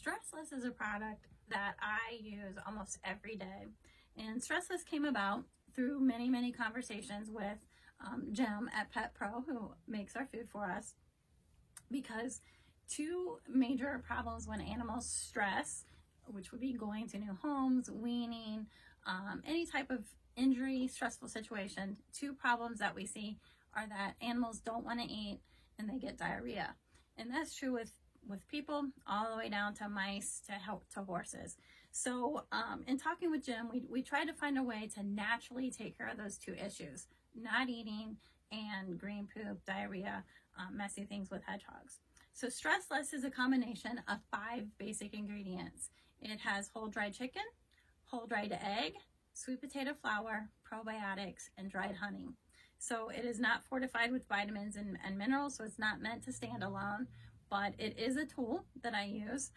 Stressless is a product that I use almost every day. And Stressless came about through many, many conversations with Jim at Pet Pro, who makes our food for us, because two major problems when animals stress, which would be going to new homes, weaning, any type of injury, stressful situation, two problems that we see are that animals don't want to eat and they get diarrhea. And that's true with people all the way down to mice to horses. So in talking with Jim, we tried to find a way to naturally take care of those two issues, not eating and green poop, diarrhea, messy things with hedgehogs. So Stressless is a combination of 5 basic ingredients. It has whole dried chicken, whole dried egg, sweet potato flour, probiotics, and dried honey. So it is not fortified with vitamins and minerals, so it's not meant to stand alone, but it is a tool that I use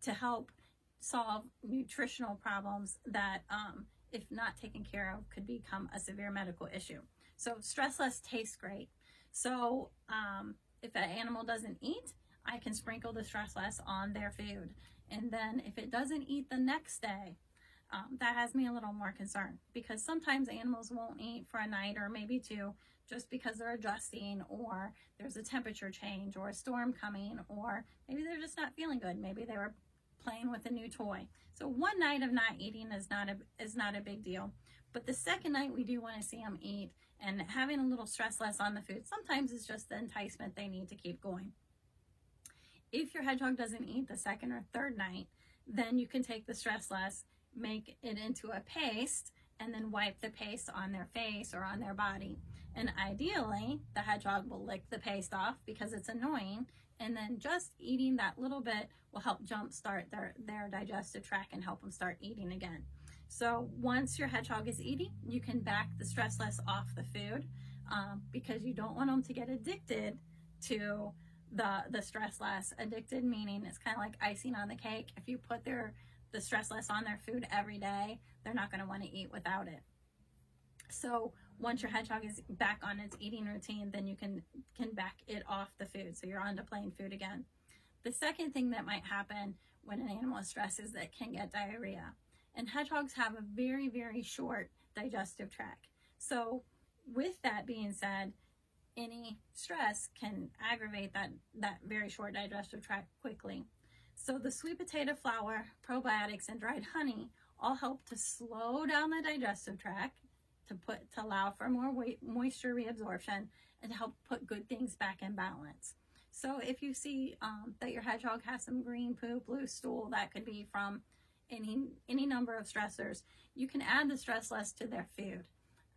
to help solve nutritional problems that, if not taken care of, could become a severe medical issue. So Stressless tastes great. So if an animal doesn't eat, I can sprinkle the Stressless on their food. And then if it doesn't eat the next day, that has me a little more concerned, because sometimes animals won't eat for a night or maybe 2 just because they're adjusting, or there's a temperature change or a storm coming, or maybe they're just not feeling good. Maybe they were playing with a new toy. So one night of not eating is not a big deal. But the second night we do want to see them eat, and having a little Stressless on the food sometimes is just the enticement they need to keep going. If your hedgehog doesn't eat the second or third night, then you can take the Stressless, make it into a paste, and then wipe the paste on their face or on their body. And ideally, the hedgehog will lick the paste off because it's annoying, and then just eating that little bit will help jumpstart their digestive tract and help them start eating again. So once your hedgehog is eating, you can back the Stressless off the food, because you don't want them to get addicted to the Stressless. Addicted meaning it's kind of like icing on the cake. If you put the Stressless on their food every day, they're not going to want to eat without it. So once your hedgehog is back on its eating routine, then you can back it off the food, so you're on to plain food again. The second thing that might happen when an animal is stressed is that it can get diarrhea. And hedgehogs have a very, very short digestive tract. So with that being said, any stress can aggravate that very short digestive tract quickly. So the sweet potato flour, probiotics, and dried honey all help to slow down the digestive tract, to allow for more moisture reabsorption, and to help put good things back in balance. So if you see that your hedgehog has some green poop, loose stool, that could be from any number of stressors, you can add the Stressless to their food.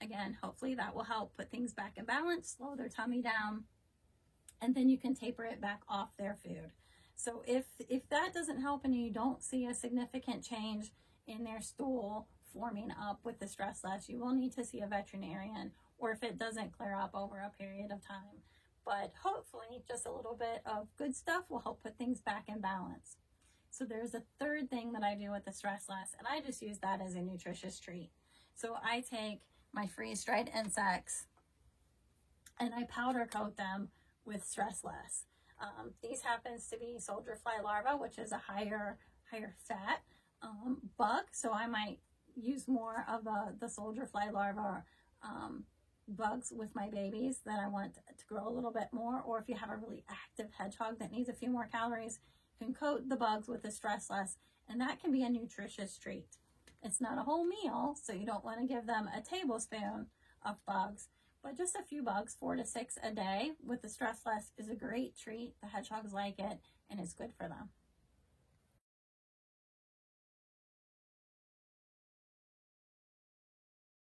Again, hopefully that will help put things back in balance, slow their tummy down, and then you can taper it back off their food. So if that doesn't help and you don't see a significant change in their stool forming up with the Stressless, you will need to see a veterinarian, or if it doesn't clear up over a period of time. But hopefully just a little bit of good stuff will help put things back in balance. So there's a third thing that I do with the Stressless, and I just use that as a nutritious treat. So I take my freeze-dried insects and I powder coat them with Stressless. These happens to be soldier fly larvae, which is a higher fat bug. So I might use more of the soldier fly larva bugs with my babies that I want to grow a little bit more. Or if you have a really active hedgehog that needs a few more calories, you can coat the bugs with the Stressless, and that can be a nutritious treat. It's not a whole meal, so you don't want to give them a tablespoon of bugs, but just a few bugs, 4 to 6 a day with the Stressless is a great treat. The hedgehogs like it, and it's good for them.